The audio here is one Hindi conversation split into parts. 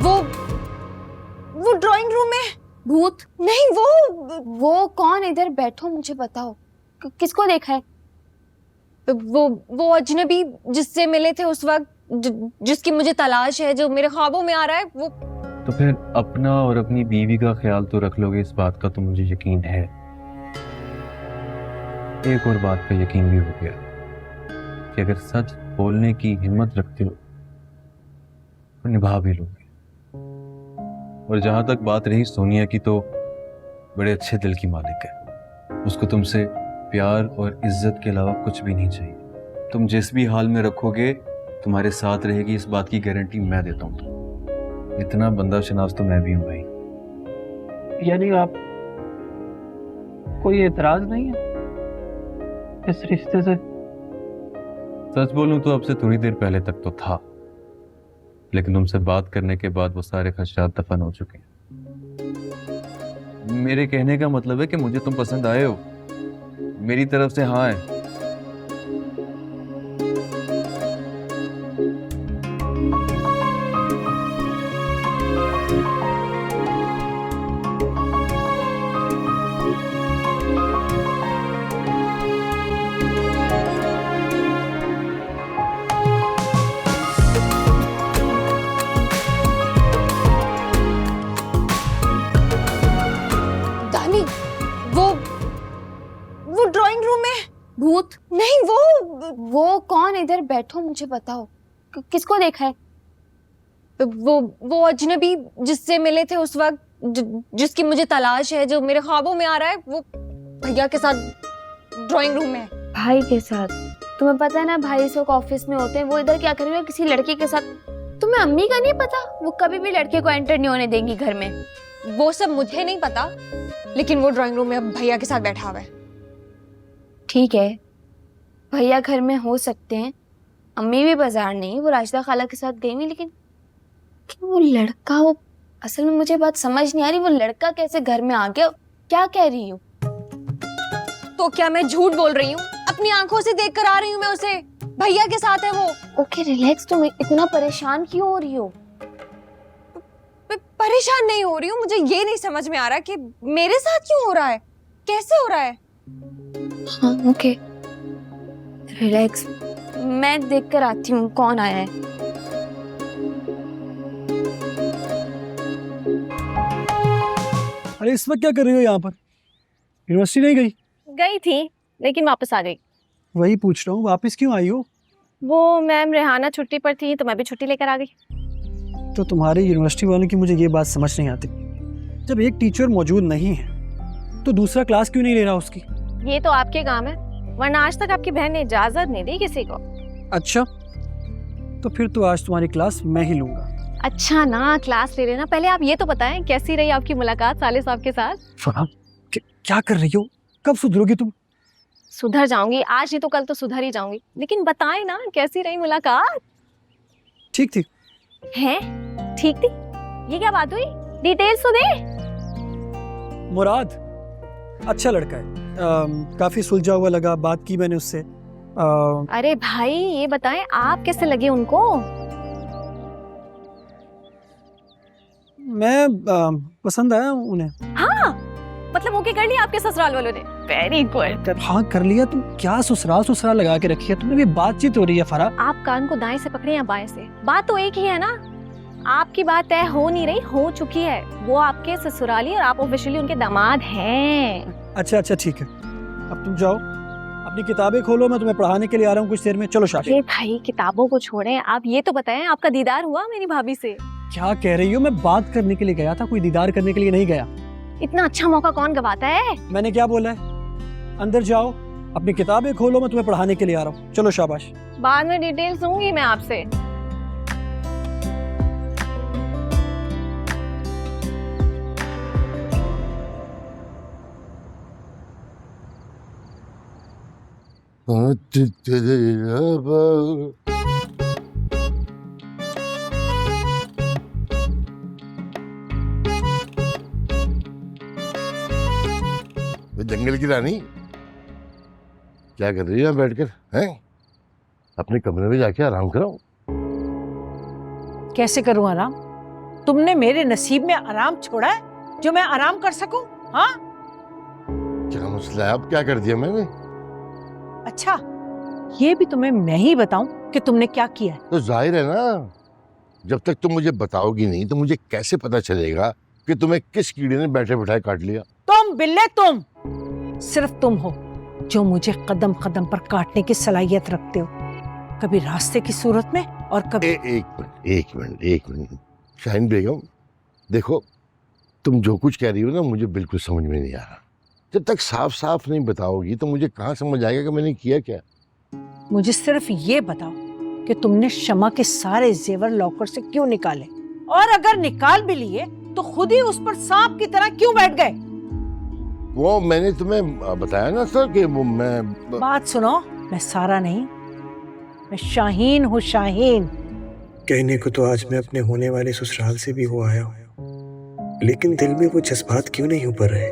वो वो ड्राइंग रूम में भूत? नहीं, वो कौन? इधर बैठो, मुझे बताओ किसको देखा है? वो अजनबी जिससे मिले थे उस वक्त, जिसकी मुझे तलाश है, जो मेरे ख्वाबों में आ रहा है वो। तो फिर अपना और अपनी बीवी का ख्याल तो रख लोगे, इस बात का तो मुझे यकीन है। एक और बात का यकीन भी हो गया कि अगर सच बोलने की हिम्मत रखते हो तो निभा भी लोगे। और जहां तक बात रही सोनिया की, तो बड़े अच्छे दिल की मालिक है। उसको तुमसे प्यार और इज्जत के अलावा कुछ भी नहीं चाहिए। तुम जिस भी हाल में रखोगे तुम्हारे साथ रहेगी, इस बात की गारंटी मैं देता हूँ। इतना बंदा शनास तो मैं भी हूँ भाई। यानी आप कोई एतराज नहीं है इस रिश्ते से? सच बोलूं तो अब से थोड़ी देर पहले तक तो था, लेकिन तुमसे बात करने के बाद वो सारे खदशात दफन हो चुके हैं। मेरे कहने का मतलब है कि मुझे तुम पसंद आए हो। मेरी तरफ से हाँ है। दानी, वो ड्राइंग रूम में भूत? नहीं, वो कौन? इधर बैठो, मुझे बताओ किसको देखा है? वो अजनबी जिससे मिले थे उस वक्त, जिसकी मुझे तलाश है, जो मेरे ख्वाबों में आ रहा है वो भैया के साथ ड्राइंग रूम में है। भाई के साथ? तुम्हें पता है ना भाई इस वक्त ऑफिस में होते हैं। वो इधर क्या कर रही है किसी लड़के के साथ? तुम्हें अम्मी का नहीं पता? वो कभी भी लड़के को एंटर नहीं होने देंगी घर में। वो सब मुझे नहीं पता, लेकिन वो ड्राइंग रूम में अब भैया के साथ बैठा हुआ है। ठीक है, भैया घर में हो सकते हैं, अम्मी भी बाजार नहीं, वो राशिदा खाला के साथ गई हुई, लेकिन वो लड़का, वो असल में मुझे बात समझ नहीं आ रही, वो लड़का कैसे घर में आ गया? क्या कह रही हूँ? तो क्या मैं झूठ बोल रही हूँ? अपनी आंखों से देख कर आ रही हूँ मैं उसे। भैया के साथ है वो। Okay relax. तुम इतना परेशान क्यों हो रही हो? परेशान नहीं हो रही हूँ, मुझे ये नहीं समझ में आ रहा कि मेरे साथ क्यों हो रहा है, कैसे हो रहा है। हाँ ओके रिलैक्स, मैं देख कर आती हूँ कौन आया है। अरे इस वक्त क्या कर रही हो यहाँ पर? यूनिवर्सिटी नहीं गई? गई थी लेकिन वापस आ गई। वही पूछ रहा हूँ, वापस क्यों आई हो? वो मैम रेहाना छुट्टी पर थी तो मैं भी छुट्टी लेकर आ गई। तो तुम्हारे यूनिवर्सिटी वालों की मुझे ये बात समझ नहीं आती, जब एक टीचर मौजूद नहीं है तो दूसरा क्लास क्यों नहीं ले रहा उसकी? ये तो आपके काम है, वरना आज तक आपकी बहन ने इजाजत नहीं दी किसी को। अच्छा, तो फिर तो आज तुम्हारी क्लास मैं ही लूंगा। अच्छा ना, क्लास ले लेना। पहले आप ये तो बताएं कैसी रही आपकी मुलाकात साले साहब के साथ? फरहान, क्या कर रही हो? कब सुधरोगी तुम? सुधर जाऊंगी, आज नहीं तो कल तो सुधर ही जाऊंगी, लेकिन बताएं ना कैसी रही मुलाकात? ठीक थी। हैं? ठीक थी? ये क्या बात हुई? डिटेल्स तो दे। मुराद अच्छा लड़का है, काफी सुलझा हुआ लगा, बात की मैंने उससे। अरे भाई ये बताएं आप कैसे लगे उनको? मैं पसंद आया उन्हें। हाँ, मतलब ओके कर लिया आपके ससुराल वालों ने? Very good. हाँ कर लिया। तुम क्या ससुराल ससुराल लगा के रखी है तुमने? भी बातचीत हो रही है फरा। आप कान को दाएं से पकड़े या बाएं से, बात तो एक ही है ना। आपकी बात तय हो नहीं रही, हो चुकी है। वो आपके ससुराली और आप ऑफिशियली उनके दामाद हैं। अच्छा ठीक है, अब तुम जाओ अपनी किताबें खोलो, मैं तुम्हें पढ़ाने के लिए आ रहा हूँ कुछ देर में। चलो शादी। अरे भाई किताबों को छोड़ें, आप ये तो बताएं आपका दीदार हुआ मेरी भाभी से? क्या कह रही हो? मैं बात करने के लिए गया था, कोई दीदार करने के लिए नहीं गया। इतना अच्छा मौका कौन गवाता है? मैंने क्या बोला है? अंदर जाओ अपनी किताबें खोलो, मैं तुम्हें पढ़ाने के लिए आ रहा हूँ। चलो शाबाश। बाद में डिटेल्स दूंगी मैं आपसे। जंगल की रानी क्या कर रही है बैठकर? हैं? अपने कमरे में जाके आराम करो। कैसे करूं आराम? तुमने मेरे नसीब में आराम छोड़ा है जो मैं आराम कर सकूं? हाँ क्या मसला है? अब क्या कर दिया मैंने? अच्छा, ये भी तुम्हें मैं ही बताऊं कि तुमने क्या किया है? तो जाहिर है ना, जब तक तुम मुझे बताओगी नहीं तो मुझे कैसे पता चलेगा कि तुम्हें किस कीड़े ने बैठे बैठाए काट लिया? तुम बिल्ले, तुम सिर्फ तुम हो जो मुझे कदम कदम पर काटने की सलाहियत रखते हो, कभी रास्ते की सूरत में और कभी एक मिनट शाहीन बेगम, देखो तुम जो कुछ कह रही हो ना मुझे बिल्कुल समझ में नहीं आ रहा। जब तक साफ साफ नहीं बताओगी तो मुझे कहाँ समझ आएगा कि मैंने किया क्या। मुझे सिर्फ ये बताओ कि तुमने शमा के सारे जेवर लॉकर से क्यों निकाले, और अगर निकाल भी लिए तो खुद ही उस पर सांप की तरह क्यों बैठ गए? वो मैंने तुम्हें बताया ना सर कि वो मैं बात सुनो, मैं सारा नहीं, मैं शाहीन हूँ, शाहीन। कहने को तो आज मैं अपने होने वाले ससुराल से भी हो आया हूँ, लेकिन दिल में वो जज्बात क्यों नहीं उभर रहे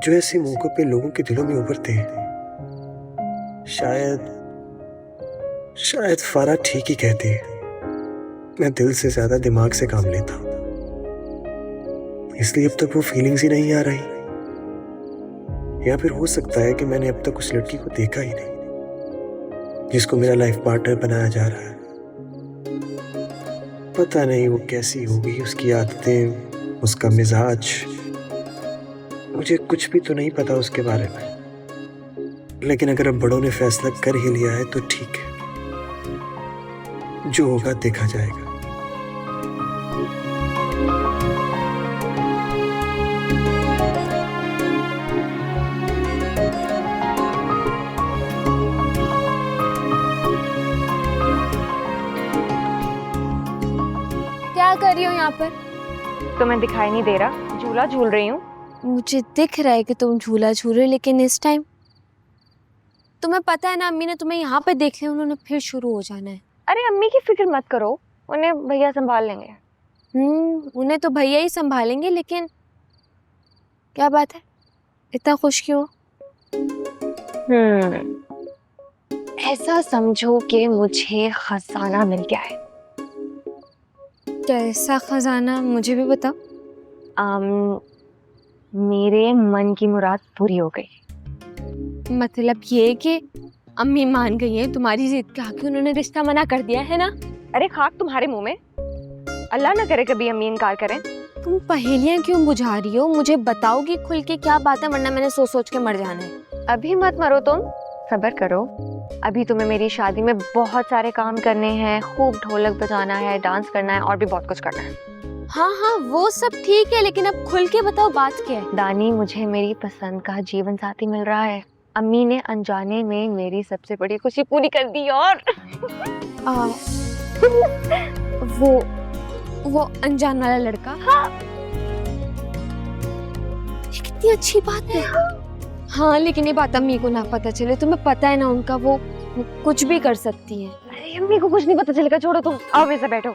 जो ऐसे मौकों पे लोगों के दिलों में उभरते हैं। शायद फारा ठीक ही कहती है, मैं दिल से ज्यादा दिमाग से काम लेता हूँ, इसलिए अब तक वो फीलिंग्स ही नहीं आ रही। या फिर हो सकता है कि मैंने अब तक उस लड़की को देखा ही नहीं जिसको मेरा लाइफ पार्टनर बनाया जा रहा है। पता नहीं वो कैसी होगी, उसकी आदतें, उसका मिजाज, मुझे कुछ भी तो नहीं पता उसके बारे में। लेकिन अगर अब बड़ों ने फैसला कर ही लिया है तो ठीक है, जो होगा देखा जाएगा। क्या कर रही हो यहाँ पर? तुम्हें दिखाई नहीं दे रहा? झूला झूल रही हूँ। मुझे दिख रहा है कि तुम झूला झूल रहे हो, लेकिन इस टाइम तुम्हें पता है ना, अम्मी ने तुम्हें यहाँ पे देख लिया, उन्होंने फिर शुरू हो जाना है। अरे अम्मी की फिक्र मत करो, उन्हें भैया संभाल लेंगे। उन्हें तो भैया ही संभालेंगे, लेकिन क्या बात है, इतना खुश क्यों? ऐसा समझो कि मुझे खजाना मिल गया है। कैसा खजाना, मुझे भी बताओ। मेरे मन की मुराद पूरी हो गई। मतलब ये कि अम्मी मान गई है तुम्हारी जिद का, कि उन्होंने रिश्ता मना कर दिया है ना? अरे खाक तुम्हारे मुंह में, अल्लाह ना करे कभी अम्मी इनकार करें। तुम पहेलियां क्यों बुझा रही हो? मुझे बताओगी खुल के क्या बात है, वरना मैंने सोच सोच के मर जाना है। अभी मत मरो तुम, सब्र करो। अभी तुम्हें मेरी शादी में बहुत सारे काम करने हैं, खूब ढोलक बजाना है, डांस करना है और भी बहुत कुछ करना है। हाँ वो सब ठीक है, लेकिन अब खुल के बताओ बात क्या है। दानी, मुझे मेरी पसंद का जीवन साथी मिल रहा है। अम्मी ने अनजाने में मेरी सबसे बड़ी खुशी पूरी कर दी। और वो अनजान वाला लड़का? हाँ। ये कितनी अच्छी बात है। हाँ, लेकिन ये बात अम्मी को ना पता चले। तुम्हें पता है ना, उनका वो कुछ भी कर सकती है। अरे अम्मी को कुछ नहीं पता चलेगा, छोड़ो तुम। आओ मेरे से बैठो।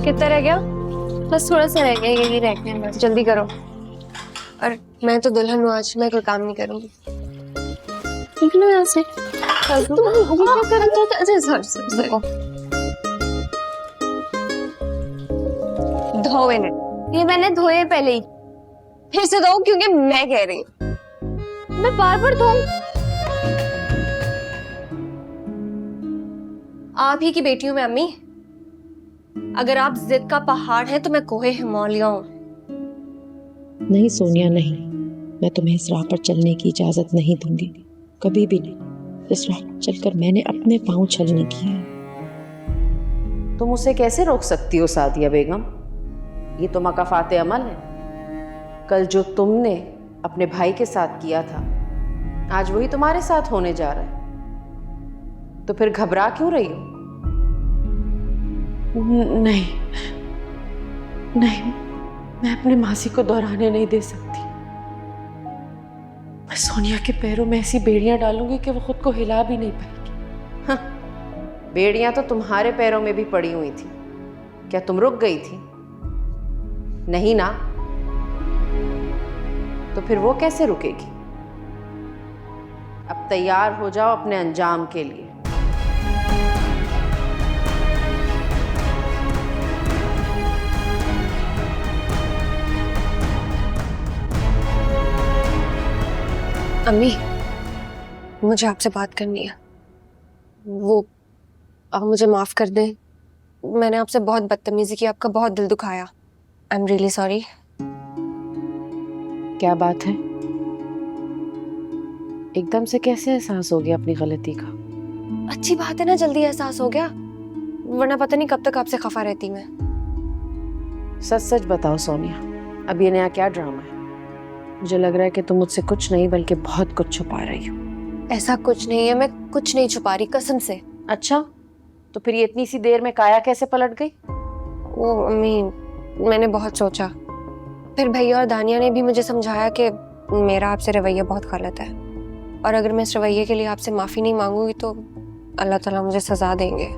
कितना रह गया? बस थोड़ा सा रह गया, यही रखने हैं बस। जल्दी करो। और मैं तो दुल्हन हूँ आज, मैं कोई काम नहीं करूँगी। निकलो यहाँ से। धो इन्हें। ये मैंने धोए पहले ही। फिर से धो, क्योंकि मैं कह रही हूँ। मैं बार बार धोऊं? आप ही की बेटी हूँ मैं अम्मी। अगर आप जिद का पहाड़ है तो मैं कोहे हिमालय हूँ। नहीं सोनिया, नहीं, मैं तुम्हें इस राह पर चलने की इजाजत नहीं दूंगी, कभी भी नहीं। इस राह पर चलकर मैंने अपने पांव छलनी किए हैं। तुम उसे कैसे रोक सकती हो सादिया बेगम? ये तो मकाफाते अमल है। कल जो तुमने अपने भाई के साथ किया था, आज वही तुम्हारे साथ होने जा रहा है। तो फिर घबरा क्यों रही हो? नहीं नहीं, मैं अपने मासी को दोहराने नहीं दे सकती। मैं सोनिया के पैरों में ऐसी बेड़ियां डालूंगी कि वो खुद को हिला भी नहीं पाएगी। हाँ, बेड़ियां तो तुम्हारे पैरों में भी पड़ी हुई थी। क्या तुम रुक गई थी? नहीं ना। तो फिर वो कैसे रुकेगी? अब तैयार हो जाओ अपने अंजाम के लिए। अम्मी, मुझे आपसे बात करनी है। वो आप मुझे माफ कर दें, मैंने आपसे बहुत बदतमीजी की, आपका बहुत दिल दुखाया। I am really sorry. क्या बात है? एकदम से कैसे एहसास हो गया अपनी गलती का? अच्छी बात है ना, जल्दी एहसास हो गया, वरना पता नहीं कब तक आपसे खफा रहती मैं। सच सच बताओ सोनिया, अब ये नया क्या ड्रामा है? मुझे लग रहा है कि तुम मुझसे कुछ नहीं बल्कि बहुत कुछ छुपा रही हो। ऐसा कुछ नहीं है, मैं कुछ नहीं छुपा रही, कसम से। अच्छा, तो फिर ये इतनी सी देर में काया कैसे पलट गई? वो अम्मी, मैंने बहुत सोचा, फिर भैया और दानिया ने भी मुझे समझाया कि मेरा आपसे रवैया बहुत गलत है, और अगर मैं इस रवैये के लिए आपसे माफ़ी नहीं मांगूंगी तो अल्लाह ताला मुझे सज़ा देंगे।